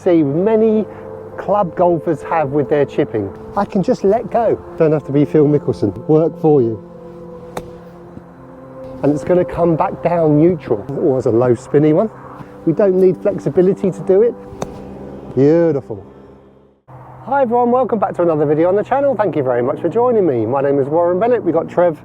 See, many club golfers have with their chipping. I can just let go. Don't have to be Phil Mickelson. Work for you. And it's going to come back down neutral. It was a low spinny one. We don't need flexibility to do it. Beautiful. Hi everyone, welcome back to another video on the channel. Thank you very much for joining me. My name is Warren Bennett. We've got Trev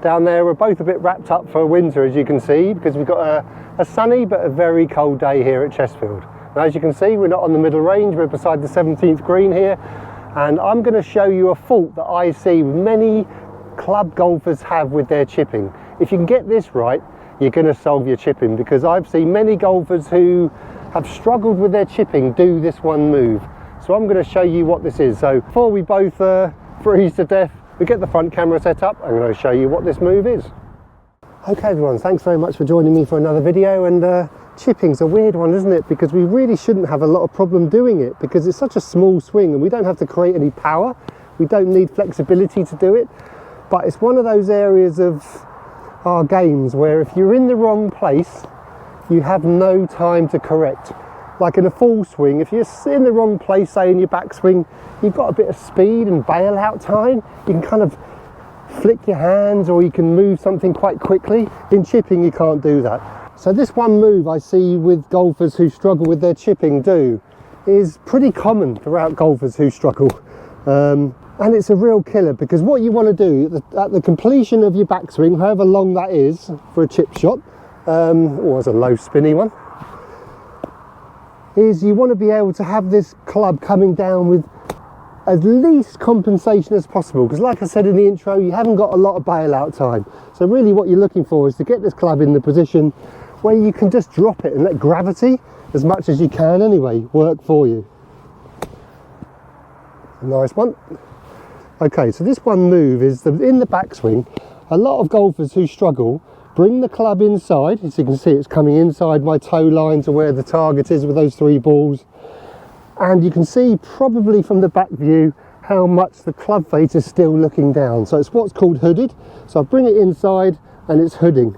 down there. We're both a bit wrapped up for winter, as you can see, because we've got a sunny but a very cold day here at Chesterfield. Now, as you can see, we're not on the middle range, we're beside the 17th green here, and I'm going to show you a fault that I see many club golfers have with their chipping. If you can get this right, you're going to solve your chipping, because I've seen many golfers who have struggled with their chipping do this one move. So I'm going to show you what this is. So before we both freeze to death, we get the front camera set up, I'm going to show you what this move is. Okay everyone, thanks very much for joining me for another video. And chipping's a weird one, isn't it? Because we really shouldn't have a lot of problem doing it, because it's such a small swing and we don't have to create any power. We don't need flexibility to do it. But it's one of those areas of our games where if you're in the wrong place, you have no time to correct. Like in a full swing, if you're in the wrong place, say in your backswing, you've got a bit of speed and bail out time. You can kind of flick your hands, or you can move something quite quickly. In chipping, you can't do that. So this one move I see with golfers who struggle with their chipping do is pretty common throughout golfers who struggle. And it's a real killer, because what you want to do at the completion of your backswing, however long that is for a chip shot, or as a low spinny one, is you want to be able to have this club coming down with as least compensation as possible, because like I said in the intro, you haven't got a lot of bailout time. So really what you're looking for is to get this club in the position where you can just drop it and let gravity, as much as you can anyway, work for you. A nice one. Okay, so this one move is in the backswing. A lot of golfers who struggle bring the club inside. As you can see, it's coming inside my toe line to where the target is with those three balls. And you can see probably from the back view how much the club face is still looking down. So it's what's called hooded. So I bring it inside and it's hooding.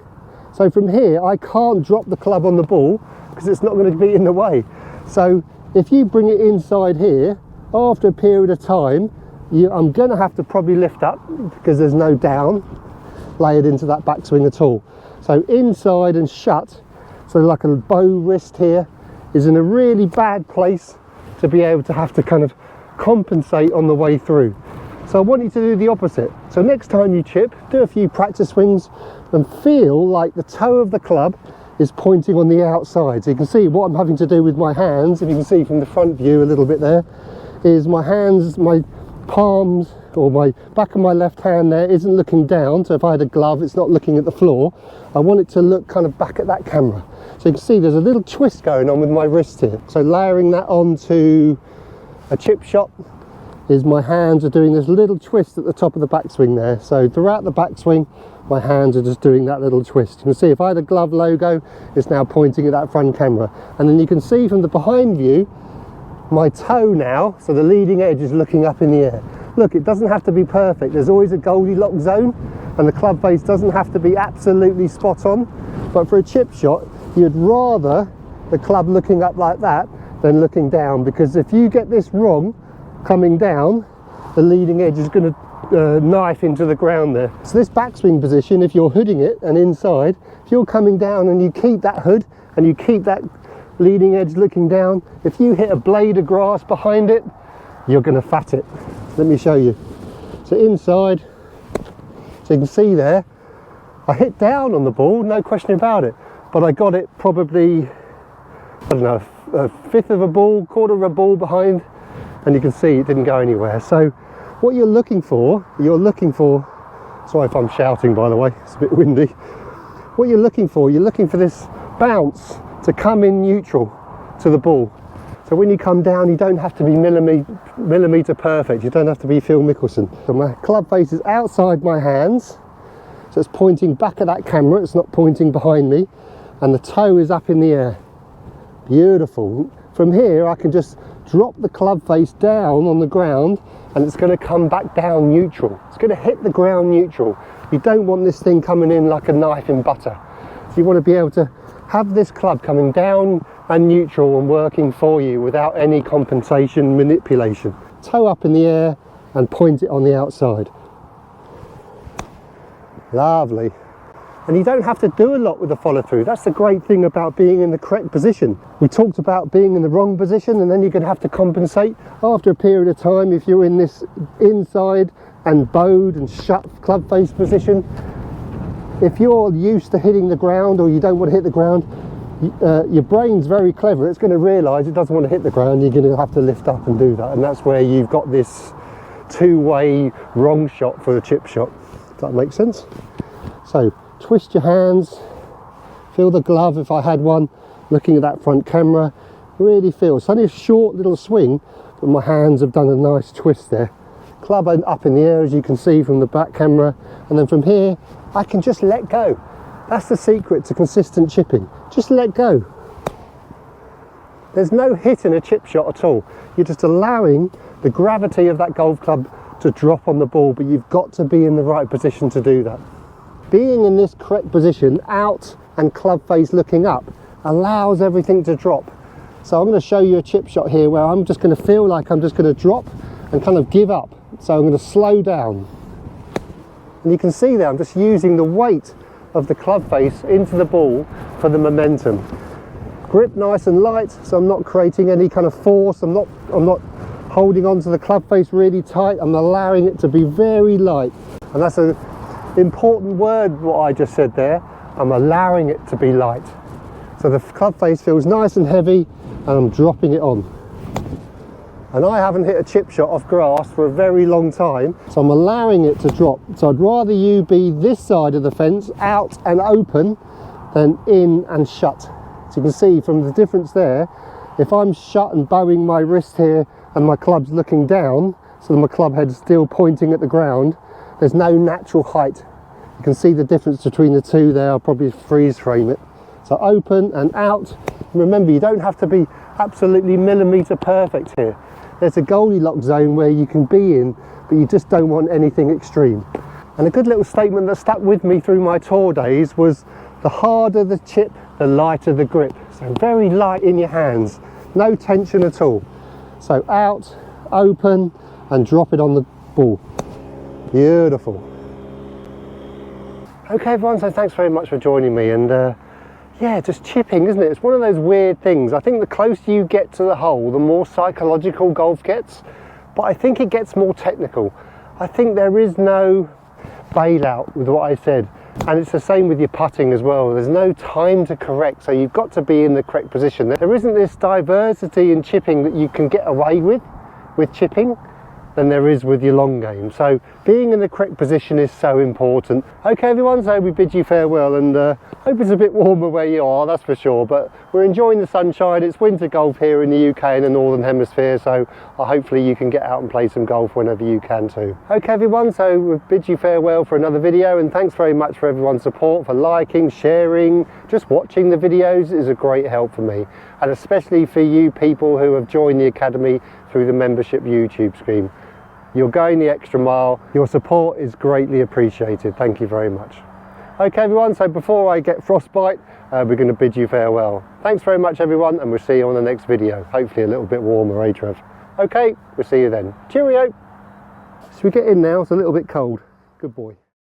So from here, I can't drop the club on the ball because it's not going to be in the way. So if you bring it inside here, after a period of time, I'm going to have to probably lift up, because there's no down layered into that backswing at all. So inside and shut, so like a bow wrist here, is in a really bad place to be able to have to kind of compensate on the way through. So I want you to do the opposite. So next time you chip, do a few practice swings and feel like the toe of the club is pointing on the outside. So you can see what I'm having to do with my hands, if you can see from the front view a little bit there, is my hands, my palms, or my back of my left hand there isn't looking down. So if I had a glove, it's not looking at the floor. I want it to look kind of back at that camera. So you can see there's a little twist going on with my wrist here. So layering that onto a chip shot is my hands are doing this little twist at the top of the backswing there. So throughout the backswing, my hands are just doing that little twist. You can see if I had a glove logo, it's now pointing at that front camera. And then you can see from the behind view, my toe now, so the leading edge is looking up in the air. Look, it doesn't have to be perfect. There's always a Goldilocks zone, and the club face doesn't have to be absolutely spot on. But for a chip shot, you'd rather the club looking up like that than looking down, because if you get this wrong coming down, the leading edge is going to knife into the ground there. So this backswing position, if you're hooding it and inside, if you're coming down and you keep that hood and you keep that leading edge looking down, if you hit a blade of grass behind it, you're going to fat it. Let me show you. So inside, so you can see there, I hit down on the ball, no question about it, but I got it probably, I don't know, a fifth of a ball, quarter of a ball behind, and you can see it didn't go anywhere. So what you're looking for, sorry if I'm shouting by the way, it's a bit windy. What you're looking for this bounce to come in neutral to the ball. So when you come down, you don't have to be millimeter perfect. You don't have to be Phil Mickelson. So my club face is outside my hands, so it's pointing back at that camera, it's not pointing behind me, and the toe is up in the air. Beautiful. From here, I can just drop the club face down on the ground, and it's going to come back down neutral. It's going to hit the ground neutral. You don't want this thing coming in like a knife in butter. So you want to be able to have this club coming down and neutral and working for you without any compensation manipulation. Toe up in the air and point it on the outside. Lovely. And you don't have to do a lot with the follow through. That's the great thing about being in the correct position. We talked about being in the wrong position, and then you're going to have to compensate after a period of time. If you're in this inside and bowed and shut club face position, if you're used to hitting the ground or you don't want to hit the ground, your brain's very clever. It's going to realise it doesn't want to hit the ground. You're going to have to lift up and do that, and that's where you've got this two-way wrong shot for the chip shot. Does that make sense? So twist your hands, feel the glove if I had one, looking at that front camera, really feel. It's only a short little swing, but my hands have done a nice twist there. Club up in the air, as you can see from the back camera, and then from here I can just let go. That's the secret to consistent chipping. Just let go. There's no hit in a chip shot at all. You're just allowing the gravity of that golf club to drop on the ball, but you've got to be in the right position to do that. Being in this correct position, out and club face looking up, allows everything to drop. So I'm going to show you a chip shot here where I'm just going to feel like I'm just going to drop and kind of give up. So I'm going to slow down. And you can see there I'm just using the weight of the club face into the ball for the momentum. Grip nice and light, so I'm not creating any kind of force. I'm not holding onto the club face really tight. I'm allowing it to be very light. And that's an important word, what I just said there. I'm allowing it to be light. So the club face feels nice and heavy, and I'm dropping it on. And I haven't hit a chip shot off grass for a very long time, so I'm allowing it to drop. So I'd rather you be this side of the fence, out and open, than in and shut. So you can see from the difference there, if I'm shut and bowing my wrist here and my club's looking down, so my club head's still pointing at the ground, there's no natural height. You can see the difference between the two there. I'll probably freeze frame it. So open and out. Remember, you don't have to be absolutely millimetre perfect here. There's a Goldilocks zone where you can be in, but you just don't want anything extreme. And a good little statement that stuck with me through my tour days was, the harder the chip, the lighter the grip. So very light in your hands, no tension at all. So out, open, and drop it on the ball. Beautiful. Okay everyone, so thanks very much for joining me, and yeah, just chipping, isn't it? It's one of those weird things. I think the closer you get to the hole, the more psychological golf gets, but I think it gets more technical. I think there is no bailout with what I said, and it's the same with your putting as well. There's no time to correct, so you've got to be in the correct position. There isn't this diversity in chipping that you can get away with chipping than there is with your long game. So being in the correct position is so important. Okay everyone, so we bid you farewell, and hope it's a bit warmer where you are, that's for sure, but we're enjoying the sunshine. It's winter golf here in the UK in the Northern Hemisphere, so hopefully you can get out and play some golf whenever you can too. Okay everyone, so we bid you farewell for another video, and thanks very much for everyone's support, for liking, sharing, just watching the videos is a great help for me, and especially for you people who have joined the Academy through the membership YouTube scheme. You're going the extra mile. Your support is greatly appreciated. Thank you very much. Okay everyone, so before I get frostbite, we're going to bid you farewell. Thanks very much everyone, and we'll see you on the next video. Hopefully a little bit warmer, eh Trev? Okay, we'll see you then. Cheerio. Should we get in now? It's a little bit cold. Good boy.